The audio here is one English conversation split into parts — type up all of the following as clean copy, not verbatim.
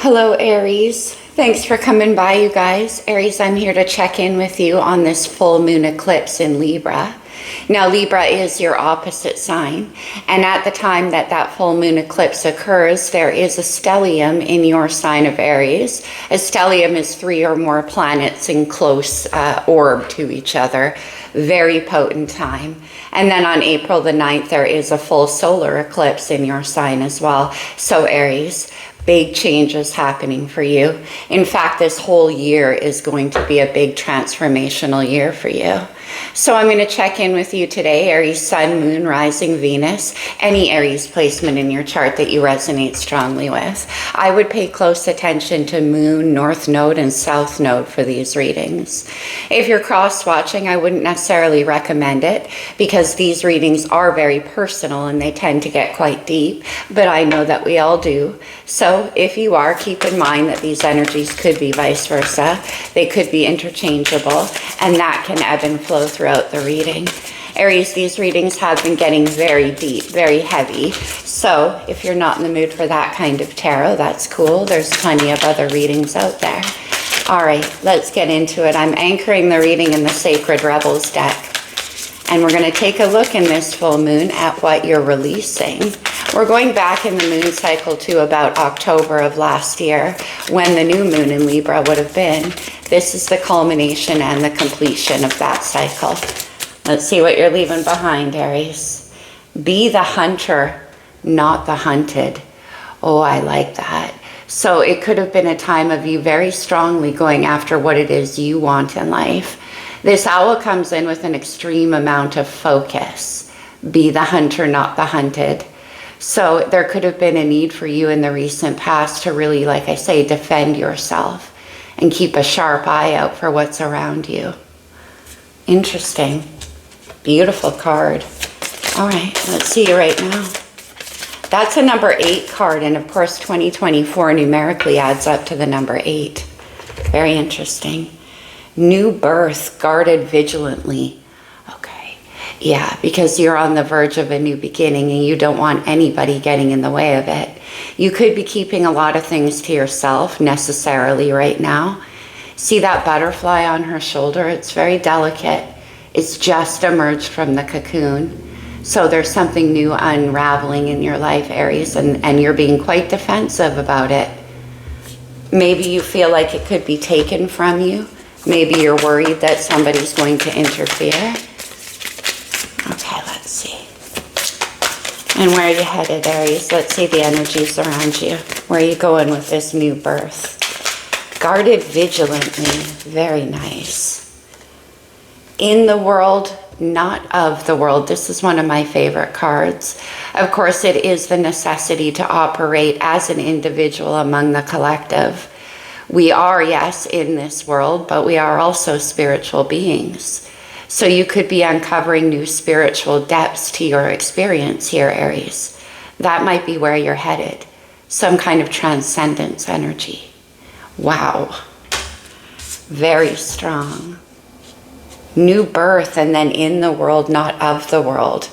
Hello, Aries. Thanks for coming by, you guys. Aries, I'm here to check in with you on this full moon eclipse in Libra. Now, Libra is your opposite sign, and at the time that that full moon eclipse occurs, there is a stellium in your sign of Aries. A stellium is 3 or more planets in close orb to each other. Very potent time. And then on April the 9th, there is a full solar eclipse in your sign as well. So, Aries, big changes happening for you. In fact, this whole year is going to be a big transformational year for you. So I'm going to check in with you today, Aries, Sun, Moon, Rising, Venus, any Aries placement in your chart that you resonate strongly with. I would pay close attention to Moon, North Node, and South Node for these readings. If you're cross-watching, I wouldn't necessarily recommend it because these readings are very personal and they tend to get quite deep, but I know that we all do. So if you are, keep in mind that these energies could be vice versa. They could be interchangeable, and that can ebb and flow throughout the reading. Aries, these readings have been getting very deep, very heavy. So if you're not in the mood for that kind of tarot, that's cool. There's plenty of other readings out there. All right, let's get into it. I'm anchoring the reading in the Sacred Rebels deck. And we're going to take a look in this full moon at what you're releasing. We're going back in the moon cycle to about October of last year, when the new moon in Libra would have been. This is the culmination and the completion of that cycle. Let's see what you're leaving behind, Aries. Be the hunter, not the hunted. Oh, I like that. So it could have been a time of you very strongly going after what it is you want in life. This owl comes in with an extreme amount of focus. Be the hunter, not the hunted. So there could have been a need for you in the recent past to really, like I say, defend yourself and keep a sharp eye out for what's around you. Interesting. Beautiful card. All right, let's see you right now. That's a number 8 card, and of course 2024 numerically adds up to the number 8. Very interesting. New birth, guarded vigilantly. Okay, yeah, because you're on the verge of a new beginning and you don't want anybody getting in the way of it. You could be keeping a lot of things to yourself necessarily right now. See that butterfly on her shoulder? It's very delicate. It's just emerged from the cocoon. So there's something new unraveling in your life, Aries, and you're being quite defensive about it. Maybe you feel like it could be taken from you. Maybe you're worried that somebody's going to interfere. Okay, let's see. And where are you headed, Aries? Let's see the energies around you. Where are you going with this new birth? Guarded vigilantly. Very nice. In the world, not of the world. This is one of my favorite cards. Of course, it is the necessity to operate as an individual among the collective. We are, yes, in this world, but we are also spiritual beings. So you could be uncovering new spiritual depths to your experience here, Aries. That might be where you're headed. Some kind of transcendence energy. Wow. Very strong. New birth, and then in the world, not of the world.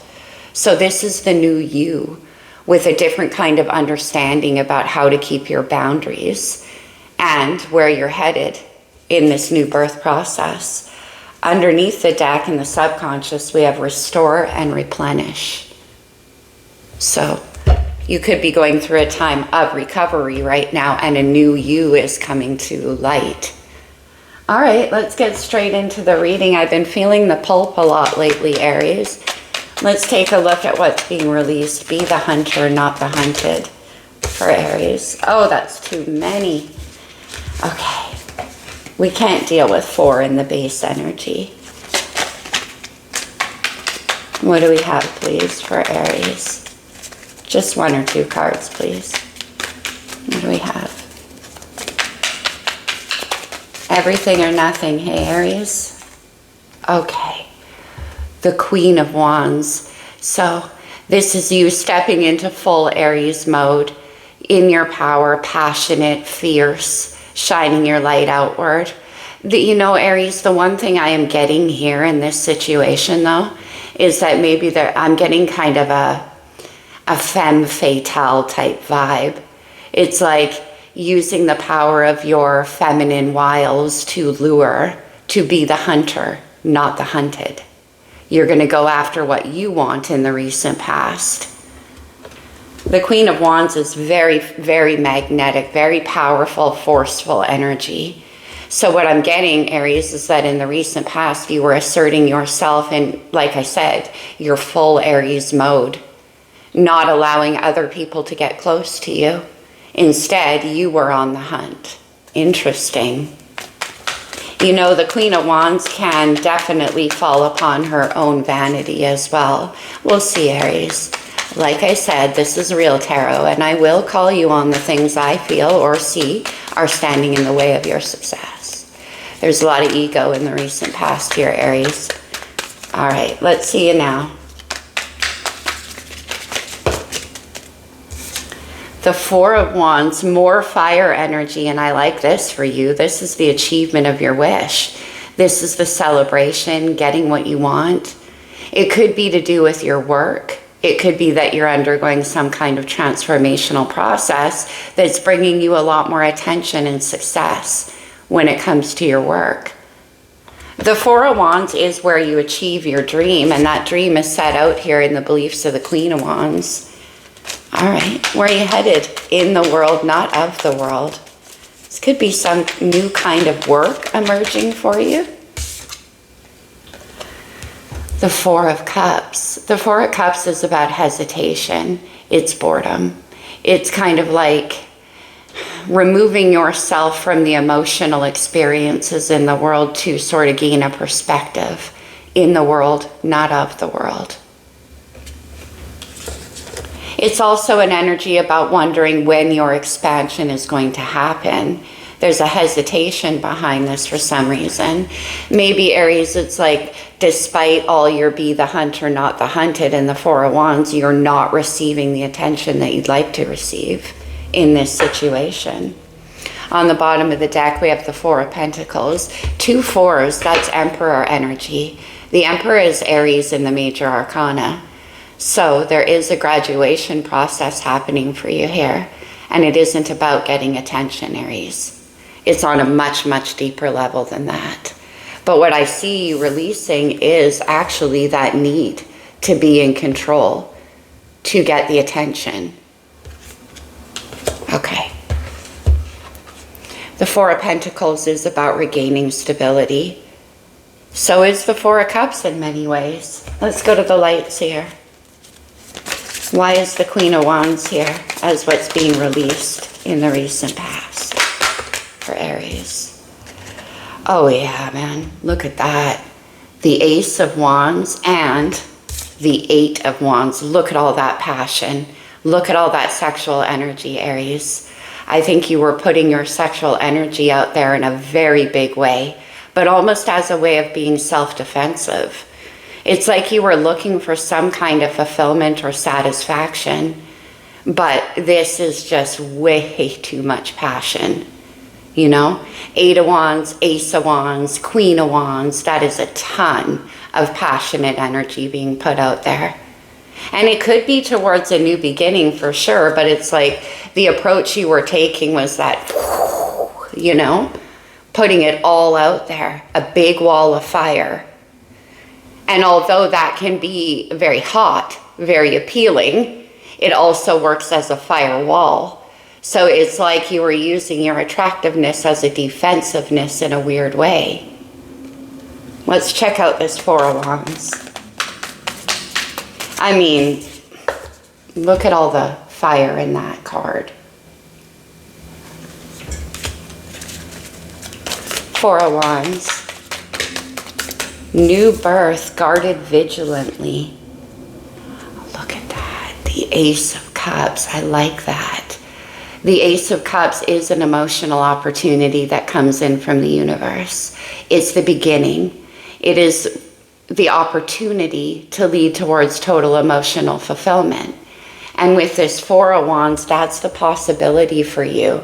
So this is the new you with a different kind of understanding about how to keep your boundaries and where you're headed in this new birth process. Underneath the deck in the subconscious, we have restore and replenish. So you could be going through a time of recovery right now, and a new you is coming to light. All right, let's get straight into the reading. I've been feeling the pulp a lot lately, Aries. Let's take a look at what's being released. Be the hunter, not the hunted for Aries. Oh, that's too many. Okay, we can't deal with 4 in the base energy. What do we have, please, for Aries? Just 1 or 2 cards, please. What do we have? Everything or nothing, hey, Aries? Okay, the Queen of Wands. So this is you stepping into full Aries mode, in your power, passionate, fierce, shining your light outward. You know, Aries, the one thing I am getting here in this situation, though, is that maybe I'm getting kind of a femme fatale type vibe. It's like using the power of your feminine wiles to lure, to be the hunter, not the hunted. You're going to go after what you want in the recent past. The Queen of Wands is very, very magnetic, very powerful, forceful energy. So what I'm getting, Aries, is that in the recent past, you were asserting yourself in, like I said, your full Aries mode, not allowing other people to get close to you. Instead, you were on the hunt. Interesting. You know, the Queen of Wands can definitely fall upon her own vanity as well. We'll see, Aries. Like I said, this is real tarot, and I will call you on the things I feel or see are standing in the way of your success. There's a lot of ego in the recent past here, Aries. All right, let's see you now. The Four of Wands, more fire energy, and I like this for you. This is the achievement of your wish. This is the celebration, getting what you want. It could be to do with your work. It could be that you're undergoing some kind of transformational process that's bringing you a lot more attention and success when it comes to your work. The Four of Wands is where you achieve your dream, and that dream is set out here in the beliefs of the Queen of Wands. All right, where are you headed? In the world, not of the world. This could be some new kind of work emerging for you. The Four of Cups. The Four of Cups is about hesitation. It's boredom. It's kind of like removing yourself from the emotional experiences in the world to sort of gain a perspective in the world, not of the world. It's also an energy about wondering when your expansion is going to happen. There's a hesitation behind this for some reason. Maybe, Aries, it's like, despite all your be the hunter, not the hunted, and the Four of Wands, you're not receiving the attention that you'd like to receive in this situation. On the bottom of the deck, we have the Four of Pentacles. 2 fours, that's Emperor energy. The Emperor is Aries in the major arcana. So there is a graduation process happening for you here. And it isn't about getting attention, Aries. It's on a much, much deeper level than that. But what I see you releasing is actually that need to be in control, to get the attention. Okay. The Four of Pentacles is about regaining stability. So is the Four of Cups in many ways. Let's go to the lights here. Why is the Queen of Wands here as what's being released in the recent past for Aries? Oh yeah, man, look at that. The Ace of Wands and the Eight of Wands. Look at all that passion. Look at all that sexual energy, Aries. I think you were putting your sexual energy out there in a very big way, but almost as a way of being self-defensive. It's like you were looking for some kind of fulfillment or satisfaction, but this is just way too much passion. You know, Eight of Wands, Ace of Wands, Queen of Wands, that is a ton of passionate energy being put out there. And it could be towards a new beginning for sure, but it's like the approach you were taking was that, you know, putting it all out there, a big wall of fire. And although that can be very hot, very appealing, it also works as a firewall. So it's like you were using your attractiveness as a defensiveness in a weird way. Let's check out this Four of Wands. I mean, look at all the fire in that card. Four of Wands. New birth, guarded vigilantly. Look at that. The Ace of Cups. I like that. The Ace of Cups is an emotional opportunity that comes in from the universe. It's the beginning. It is the opportunity to lead towards total emotional fulfillment. And with this Four of Wands, that's the possibility for you.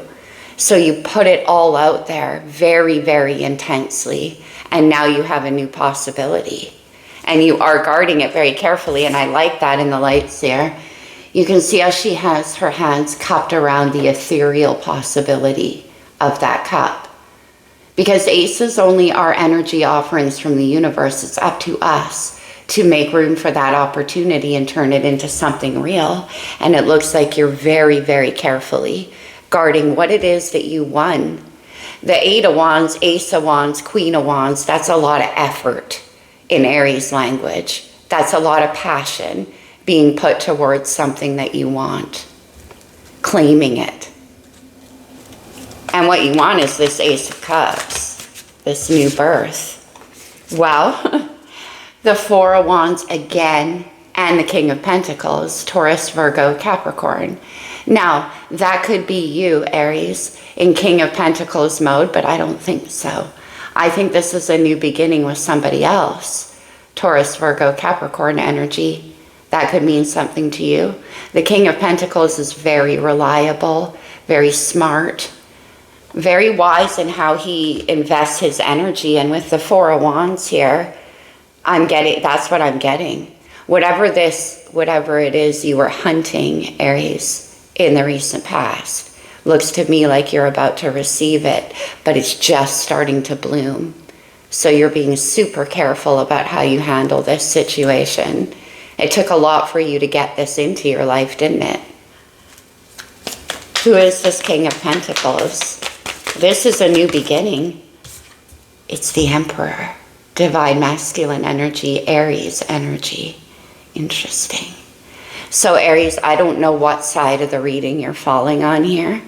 So you put it all out there very, very intensely. And now you have a new possibility. And you are guarding it very carefully. And I like that in the lights there. You can see how she has her hands cupped around the ethereal possibility of that cup. Because aces only are energy offerings from the universe. It's up to us to make room for that opportunity and turn it into something real. And it looks like you're very, very carefully guarding what it is that you won. The 8 of Wands, Ace of Wands, Queen of Wands, that's a lot of effort in Aries language. That's a lot of passion being put towards something that you want, claiming it. And what you want is this Ace of Cups, this new birth. Well, the 4 of Wands again, and the King of Pentacles, Taurus, Virgo, Capricorn. Now, that could be you, Aries, in King of Pentacles mode, but I don't think so. I think this is a new beginning with somebody else. Taurus, Virgo, Capricorn energy. That could mean something to you. The King of Pentacles is very reliable, very smart, very wise in how he invests his energy. And with the 4 of Wands here, that's what I'm getting. Whatever it is you were hunting, Aries, in the recent past, looks to me like you're about to receive it, but it's just starting to bloom. So you're being super careful about how you handle this situation. It took a lot for you to get this into your life, didn't it? Who is this King of Pentacles? This is a new beginning. It's the Emperor. Divine masculine energy, Aries energy. Interesting. So Aries, I don't know what side of the reading you're falling on here,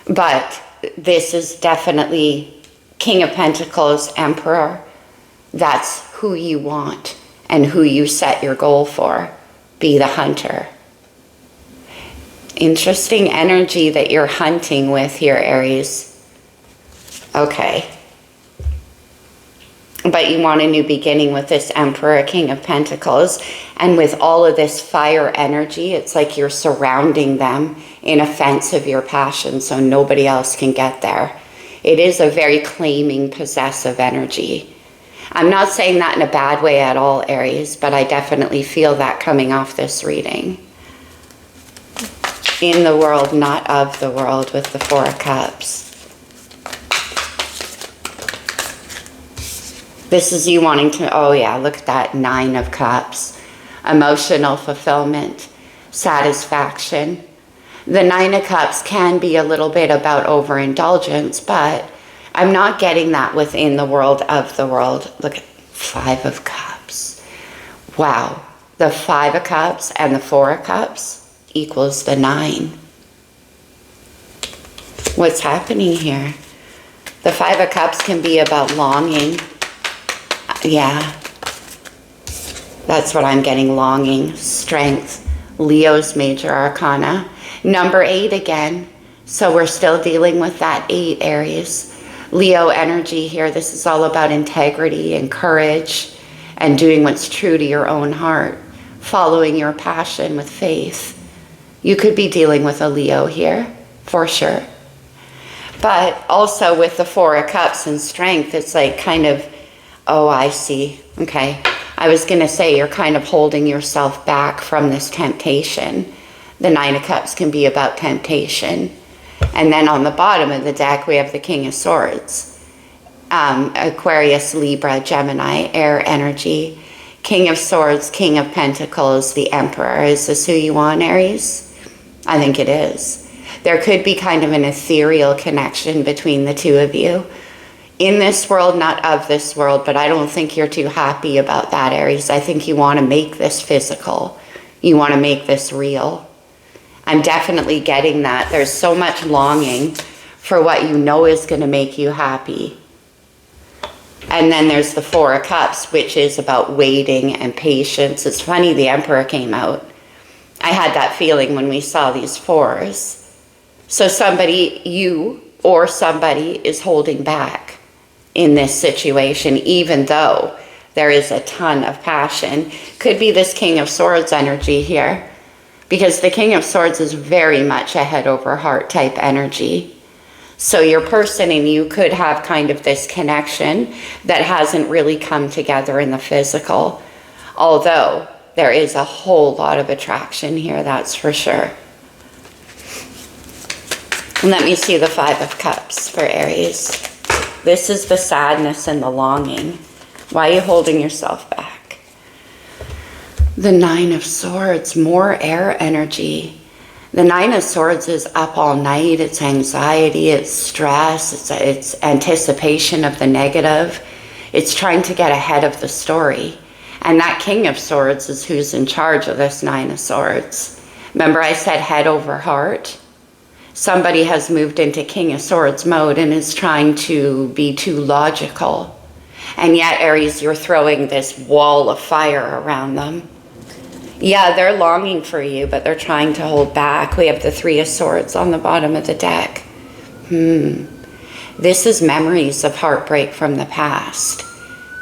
but this is definitely King of Pentacles, Emperor. That's who you want and who you set your goal for. Be the hunter. Interesting energy that you're hunting with here, Aries. Okay. But you want a new beginning with this Emperor, King of Pentacles. And with all of this fire energy, it's like you're surrounding them in a fence of your passion so nobody else can get there. It is a very claiming, possessive energy. I'm not saying that in a bad way at all, Aries, but I definitely feel that coming off this reading. In the world, not of the world, with the 4 of Cups. This is you wanting to, oh yeah, look at that 9 of Cups. Emotional fulfillment, satisfaction. The 9 of Cups can be a little bit about overindulgence, but I'm not getting that within the world of the world. Look at 5 of Cups. Wow. The 5 of Cups and the 4 of Cups equals the 9. What's happening here? The 5 of Cups can be about longing. Yeah, that's what I'm getting, longing, strength, Leo's major arcana. Number 8 again, so we're still dealing with that 8, Aries. Leo energy here, this is all about integrity and courage and doing what's true to your own heart, following your passion with faith. You could be dealing with a Leo here, for sure. But also with the 4 of Cups and strength, it's like kind of, oh, I see. Okay. I was going to say you're kind of holding yourself back from this temptation. The 9 of Cups can be about temptation. And then on the bottom of the deck, we have the King of Swords. Aquarius, Libra, Gemini, air energy. King of Swords, King of Pentacles, the Emperor. Is this who you want, Aries? I think it is. There could be kind of an ethereal connection between the two of you. In this world, not of this world, but I don't think you're too happy about that, Aries. I think you want to make this physical. You want to make this real. I'm definitely getting that. There's so much longing for what you know is going to make you happy. And then there's the 4 of Cups, which is about waiting and patience. It's funny the Emperor came out. I had that feeling when we saw these 4s. So somebody, you or somebody, is holding back in this situation, even though there is a ton of passion. Could be this King of Swords energy here, because the King of Swords is very much a head over heart type energy. So your person and you could have kind of this connection that hasn't really come together in the physical, although there is a whole lot of attraction here, that's for sure. Let me see the Five of Cups for Aries. This is the sadness and the longing. Why are you holding yourself back? The Nine of Swords, more air energy. The Nine of Swords is up all night. It's anxiety, it's stress, it's anticipation of the negative. It's trying to get ahead of the story. And that King of Swords is who's in charge of this Nine of Swords. Remember I said head over heart? Somebody has moved into King of Swords mode and is trying to be too logical. And yet, Aries, you're throwing this wall of fire around them. Yeah, they're longing for you, but they're trying to hold back. We have the Three of Swords on the bottom of the deck. This is memories of heartbreak from the past.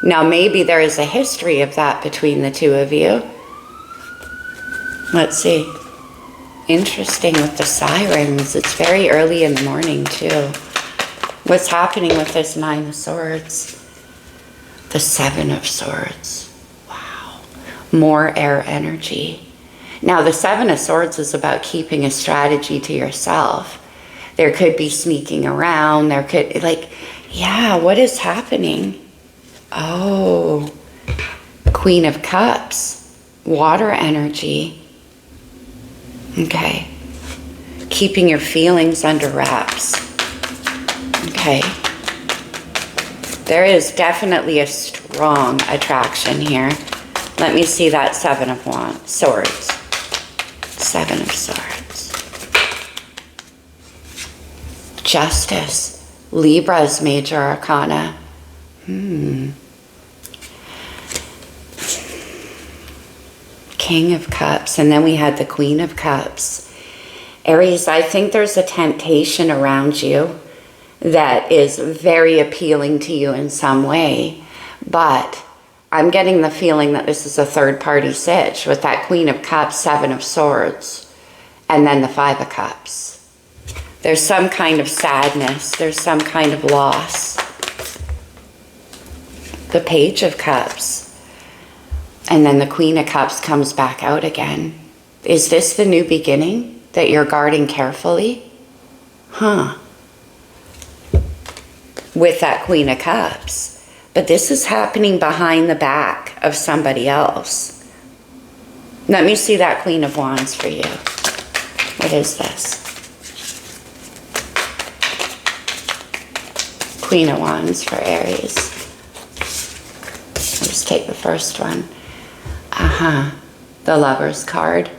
Now, maybe there is a history of that between the two of you. Let's see. Interesting with the sirens. It's very early in the morning, too. What's happening with this Nine of Swords? The Seven of Swords. Wow. More air energy. Now, the Seven of Swords is about keeping a strategy to yourself. There could be sneaking around. There could, like, yeah, what is happening? Oh, Queen of Cups. Water energy. Okay. Keeping your feelings under wraps. Okay. There is definitely a strong attraction here. Let me see that Seven of Swords. Seven of Swords. Justice. Libra's major arcana. King of Cups, and then we had the Queen of Cups. Aries, I think there's a temptation around you that is very appealing to you in some way, but I'm getting the feeling that this is a third-party sitch with that Queen of Cups, Seven of Swords, and then the Five of Cups. There's some kind of sadness. There's some kind of loss. The Page of Cups. And then the Queen of Cups comes back out again. Is this the new beginning that you're guarding carefully? With that Queen of Cups. But this is happening behind the back of somebody else. Let me see that Queen of Wands for you. What is this? Queen of Wands for Aries. Let's take the first one. The Lover's card.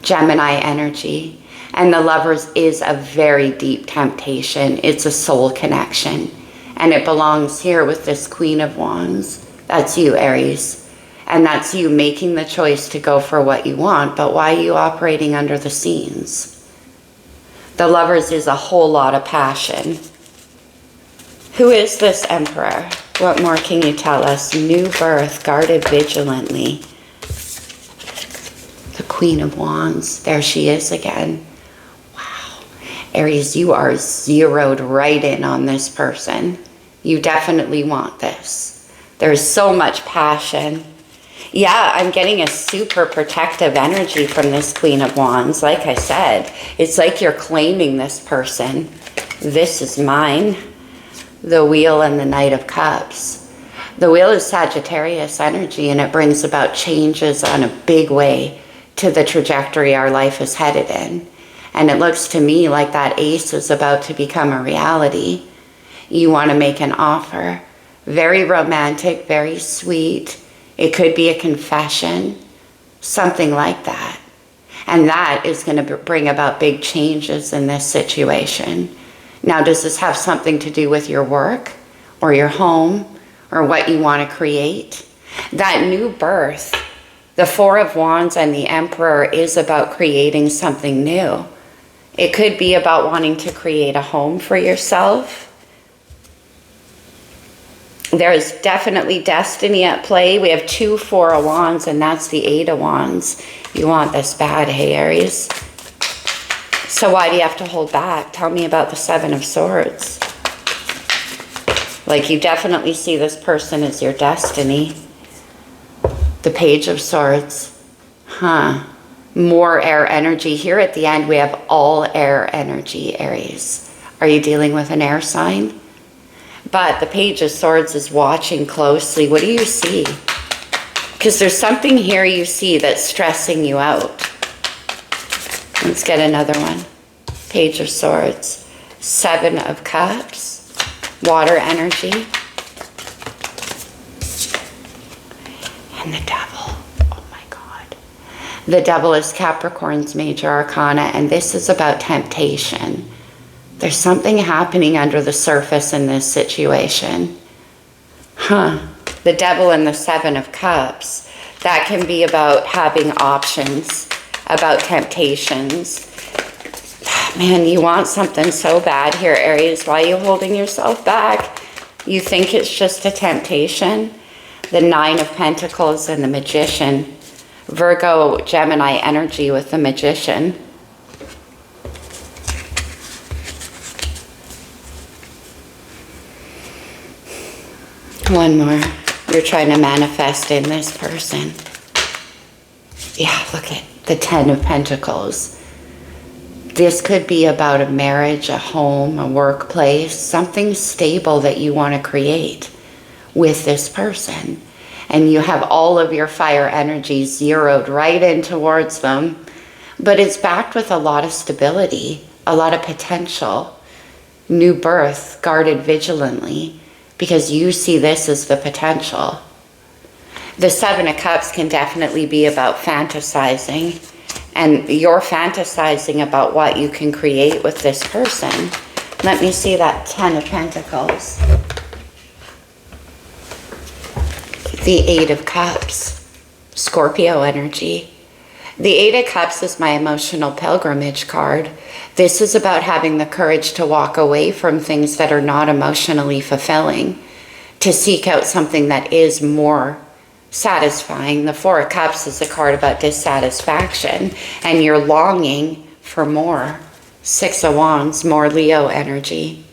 Gemini energy. And the Lovers is a very deep temptation. It's a soul connection. And it belongs here with this Queen of Wands. That's you, Aries. And that's you making the choice to go for what you want. But why are you operating under the scenes? The Lovers is a whole lot of passion. Who is this Emperor? What more can you tell us? New birth, guarded vigilantly. The Queen of Wands. There she is again. Wow. Aries, you are zeroed right in on this person. You definitely want this. There's so much passion. Yeah, I'm getting a super protective energy from this Queen of Wands. Like I said, it's like you're claiming this person. This is mine. The Wheel and the Knight of Cups. The Wheel is Sagittarius energy, and it brings about changes on a big way to the trajectory our life is headed in. And it looks to me like that Ace is about to become a reality. You want to make an offer. Very romantic, very sweet. It could be a confession, something like that. And that is going to bring about big changes in this situation. Now, does this have something to do with your work or your home or what you want to create? That new birth, the Four of Wands and the Emperor, is about creating something new. It could be about wanting to create a home for yourself. There is definitely destiny at play. We have two Four of Wands, and that's the Eight of Wands. You want this bad, hey, Aries? So why do you have to hold back? Tell me about the Seven of Swords. Like, you definitely see this person as your destiny. The Page of Swords. More air energy. Here at the end, we have all air energy, Aries. Are you dealing with an air sign? But the Page of Swords is watching closely. What do you see? Because there's something here you see that's stressing you out. Let's get another one. Page of Swords. 7 of Cups. Water energy. And the Devil. Oh my God. The Devil is Capricorn's major arcana, and this is about temptation. There's something happening under the surface in this situation. The Devil and the 7 of Cups. That can be about having options, about temptations. Man, you want something so bad here, Aries. Why are you holding yourself back? You think it's just a temptation? The 9 of Pentacles and the Magician. Virgo, Gemini energy with the Magician. One more. You're trying to manifest in this person. Yeah, look at the 10 of Pentacles. This could be about a marriage, a home, a workplace, something stable that you want to create with this person. And you have all of your fire energy zeroed right in towards them. But it's backed with a lot of stability, a lot of potential. New birth, guarded vigilantly, because you see this as the potential. The 7 of Cups can definitely be about fantasizing. And you're fantasizing about what you can create with this person. Let me see that 10 of Pentacles. The 8 of Cups. Scorpio energy. The 8 of Cups is my emotional pilgrimage card. This is about having the courage to walk away from things that are not emotionally fulfilling, to seek out something that is more satisfying. The 4 of Cups is a card about dissatisfaction, and you're longing for more. 6 of Wands, more Leo energy.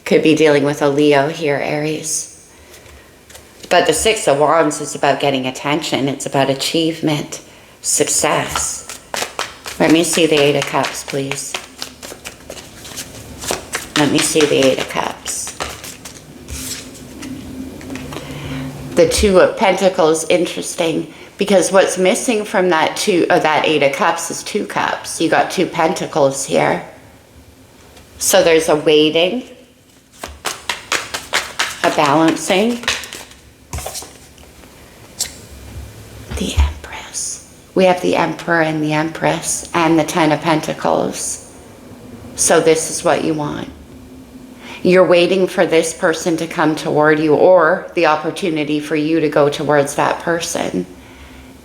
Could be dealing with a Leo here, Aries. But the 6 of Wands is about getting attention. It's about achievement, success. Let me see the 8 of Cups, please. Let me see the 8 of Cups. The 2 of Pentacles, interesting, because what's missing from that 8 of Cups is 2 cups. You got 2 Pentacles here. So there's a waiting, a balancing. The Empress. We have the Emperor and the Empress and the 10 of Pentacles. So this is what you want. You're waiting for this person to come toward you, or the opportunity for you to go towards that person.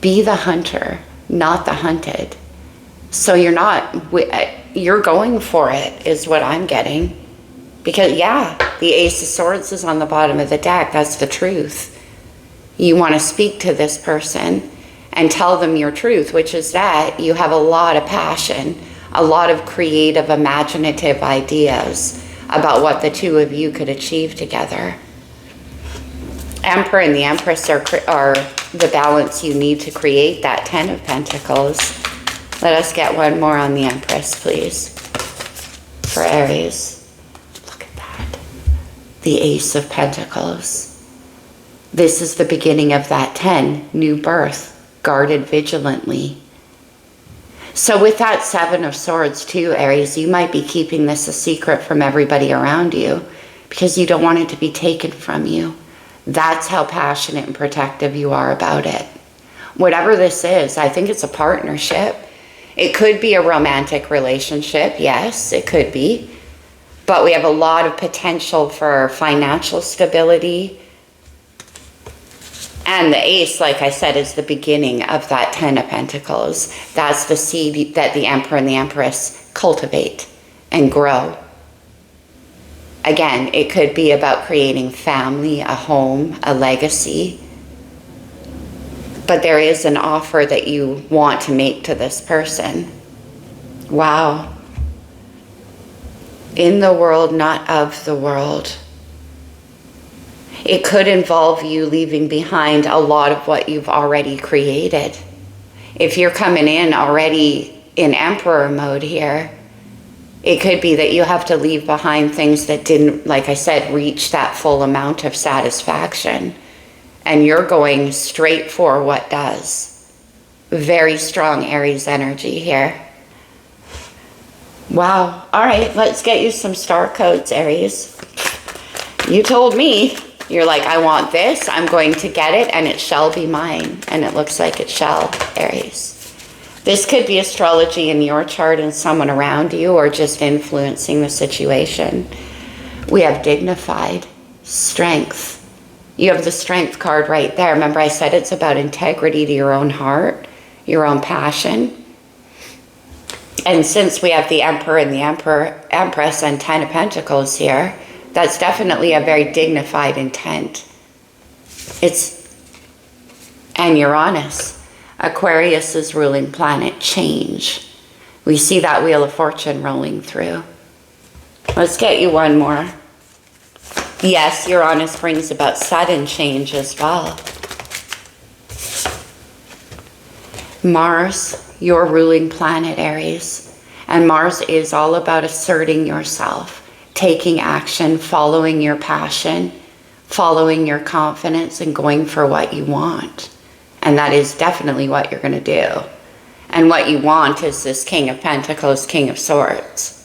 Be the hunter, not the hunted. So you're going for it, is what I'm getting. Because yeah, the Ace of Swords is on the bottom of the deck. That's the truth. You want to speak to this person and tell them your truth, which is that you have a lot of passion, a lot of creative, imaginative ideas about what the 2 of you could achieve together. Emperor and the Empress are the balance you need to create that 10 of Pentacles. Let us get one more on the Empress, please, for Aries. Look at that. The Ace of Pentacles. This is the beginning of that 10, new birth, guarded vigilantly. So with that 7 of Swords too, Aries, you might be keeping this a secret from everybody around you because you don't want it to be taken from you. That's how passionate and protective you are about it. Whatever this is, I think it's a partnership. It could be a romantic relationship. Yes, it could be. But we have a lot of potential for financial stability. And the Ace, like I said, is the beginning of that 10 of Pentacles. That's the seed that the Emperor and the Empress cultivate and grow. Again, it could be about creating family, a home, a legacy. But there is an offer that you want to make to this person. Wow. In the world, not of the world. It could involve you leaving behind a lot of what you've already created If you're coming in already in Emperor mode here, it could be that you have to leave behind things that didn't, like I said, reach that full amount of satisfaction. And you're going straight for what does. Very strong Aries energy here. Wow. All right, let's get you some star codes, Aries. You told me. You're like, I want this. I'm going to get it, and it shall be mine. And it looks like it shall, Aries. This could be astrology in your chart and someone around you, or just influencing the situation. We have dignified, strength. You have the strength card right there. Remember I said it's about integrity to your own heart, your own passion. And since we have the Emperor and the Empress and 10 of Pentacles here, that's definitely a very dignified intent. And Uranus. Aquarius's ruling planet, change. We see that Wheel of Fortune rolling through. Let's get you one more. Yes, Uranus brings about sudden change as well. Mars, your ruling planet, Aries. And Mars is all about asserting yourself, taking action, following your passion, following your confidence, and going for what you want. And that is definitely what you're going to do. And what you want is this King of Pentacles, King of Swords.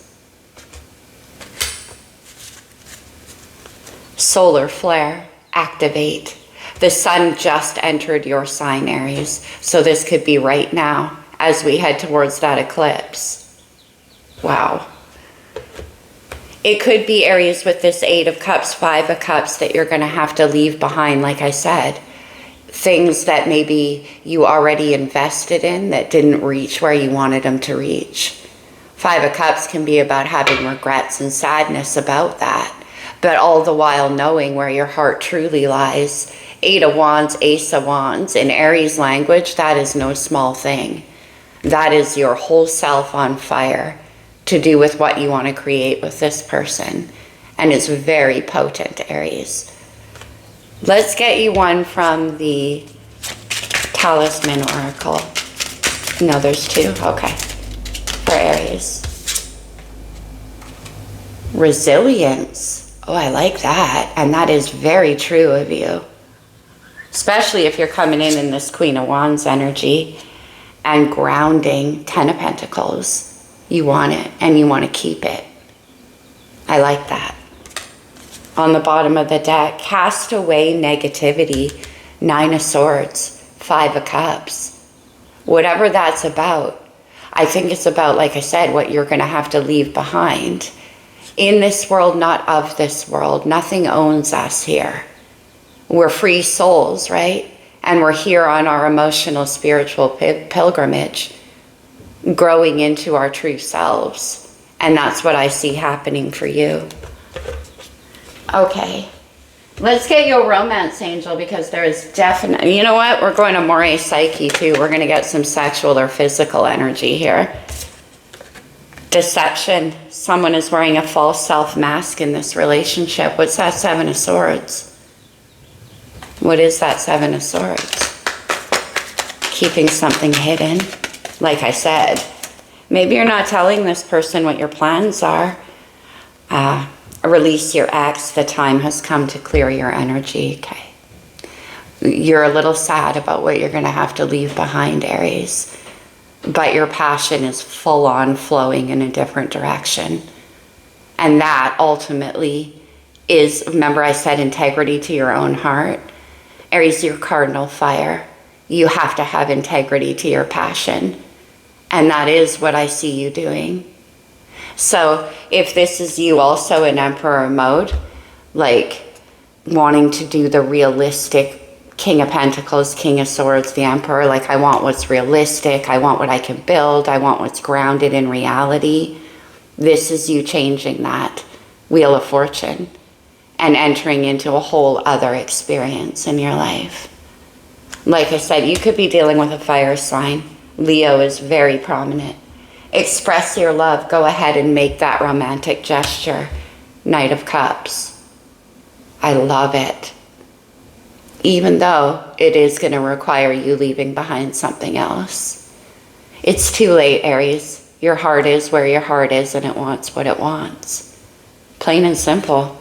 Solar flare, activate. The sun just entered your sign, Aries. So this could be right now as we head towards that eclipse. Wow. It could be, Aries, with this 8 of Cups, 5 of Cups, that you're going to have to leave behind, like I said. Things that maybe you already invested in that didn't reach where you wanted them to reach. 5 of Cups can be about having regrets and sadness about that, but all the while knowing where your heart truly lies. 8 of Wands, Ace of Wands. In Aries language, that is no small thing. That is your whole self on fire to do with what you want to create with this person. And it's very potent, Aries. Let's get you one from the Talisman Oracle. No, there's 2? Okay. For Aries. Resilience. Oh, I like that. And that is very true of you. Especially if you're coming in this Queen of Wands energy and grounding 10 of Pentacles. You want it and you want to keep it. I like that. On the bottom of the deck, cast away negativity, 9 of Swords, 5 of Cups. Whatever that's about, I think it's about, like I said, what you're going to have to leave behind. In this world, not of this world. Nothing owns us here. We're free souls, right? And we're here on our emotional, spiritual pilgrimage, growing into our true selves. And that's what I see happening for you. Okay, let's get you a romance angel, because there is definitely, you know what? We're going to Moray Psyche too. We're going to get some sexual or physical energy here. Deception. Someone is wearing a false self mask in this relationship. What's that 7 of Swords? What is that 7 of Swords? Keeping something hidden. Like I said, maybe you're not telling this person what your plans are. Release your ex. The time has come to clear your energy. Okay. You're a little sad about what you're going to have to leave behind, Aries. But your passion is full on flowing in a different direction. And that ultimately is, remember I said integrity to your own heart? Aries, your cardinal fire. You have to have integrity to your passion. And that is what I see you doing. So if this is you also in Emperor mode, like wanting to do the realistic King of Pentacles, King of Swords, the Emperor, like I want what's realistic, I want what I can build, I want what's grounded in reality. This is you changing that Wheel of Fortune and entering into a whole other experience in your life. Like I said, you could be dealing with a fire sign. Leo is very prominent. Express your love. Go ahead and make that romantic gesture. Knight of Cups. I love it. Even though it is going to require you leaving behind something else. It's too late, Aries. Your heart is where your heart is, and it wants what it wants. Plain and simple.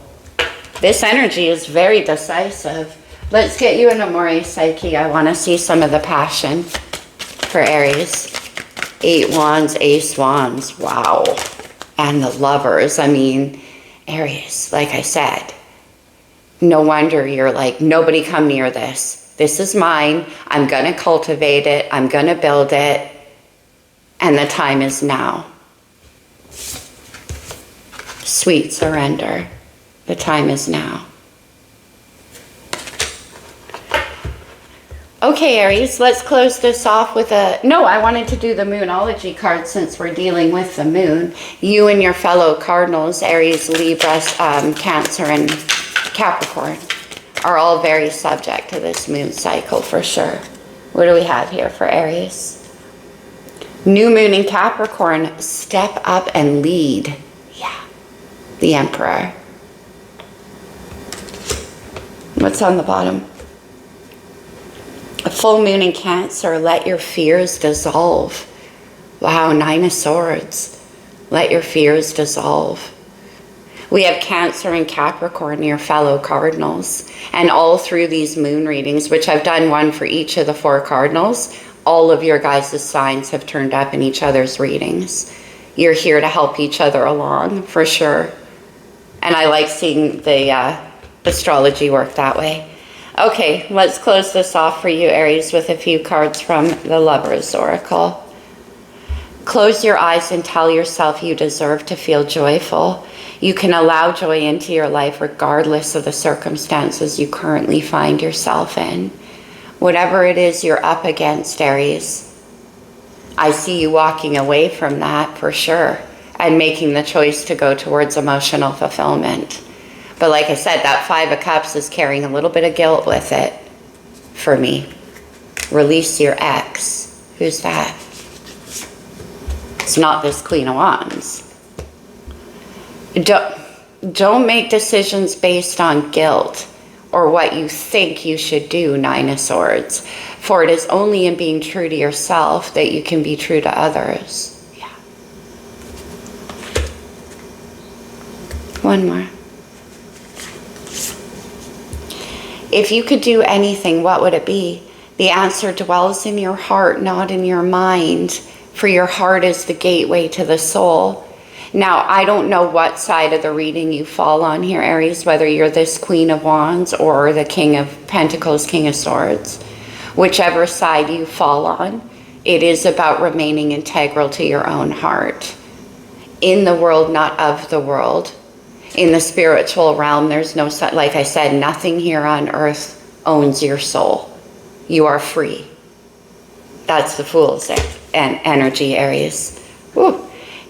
This energy is very decisive. Let's get you an Amore Psyche. I want to see some of the passion for Aries. 8 Wands, Ace Wands. Wow. And the Lovers. I mean, Aries, like I said, no wonder you're like, nobody come near this. This is mine. I'm going to cultivate it. I'm going to build it. And the time is now. Sweet surrender. The time is now. Okay, Aries, let's close this off with a... No, I wanted to do the Moonology card since we're dealing with the moon. You and your fellow cardinals, Aries, Libra, Cancer, and Capricorn, are all very subject to this moon cycle for sure. What do we have here for Aries? New moon in Capricorn, step up and lead. Yeah, the Emperor. What's on the bottom? A full moon in Cancer, let your fears dissolve. Wow, 9 of Swords. Let your fears dissolve. We have Cancer and Capricorn, your fellow cardinals. And all through these moon readings, which I've done one for each of the 4 cardinals, all of your guys' signs have turned up in each other's readings. You're here to help each other along, for sure. And I like seeing the astrology work that way. Okay, let's close this off for you, Aries, with a few cards from the Lover's Oracle. Close your eyes and tell yourself you deserve to feel joyful. You can allow joy into your life regardless of the circumstances you currently find yourself in. Whatever it is you're up against, Aries, I see you walking away from that for sure and making the choice to go towards emotional fulfillment. But like I said, that 5 of Cups is carrying a little bit of guilt with it for me. Release your ex. Who's that? It's not this Queen of Wands. Don't make decisions based on guilt or what you think you should do, 9 of Swords. For it is only in being true to yourself that you can be true to others. Yeah. One more. If you could do anything, what would it be? The answer dwells in your heart, not in your mind. For your heart is the gateway to the soul. Now, I don't know what side of the reading you fall on here, Aries, whether you're this Queen of Wands or the King of Pentacles, King of Swords. Whichever side you fall on, it is about remaining integral to your own heart. In the world, not of the world. In the spiritual realm, there's no, like I said, nothing here on earth owns your soul. You are free. That's the Fool's energy, Aries. Woo.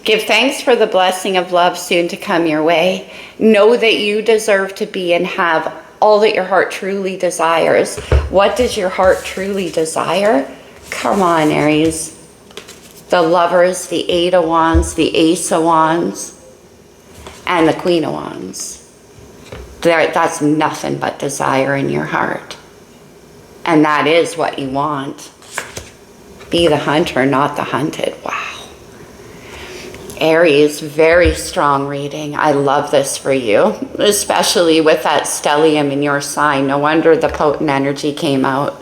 Give thanks for the blessing of love soon to come your way. Know that you deserve to be and have all that your heart truly desires. What does your heart truly desire? Come on, Aries. The Lovers, the 8 of Wands, the Ace of Wands, and the Queen of Wands. That's nothing but desire in your heart. And that is what you want. Be the hunter, not the hunted. Wow. Aries, very strong reading. I love this for you, especially with that stellium in your sign. No wonder the potent energy came out.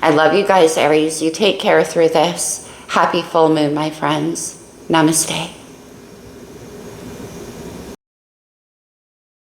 I love you guys, Aries. You take care through this. Happy full moon, my friends. Namaste.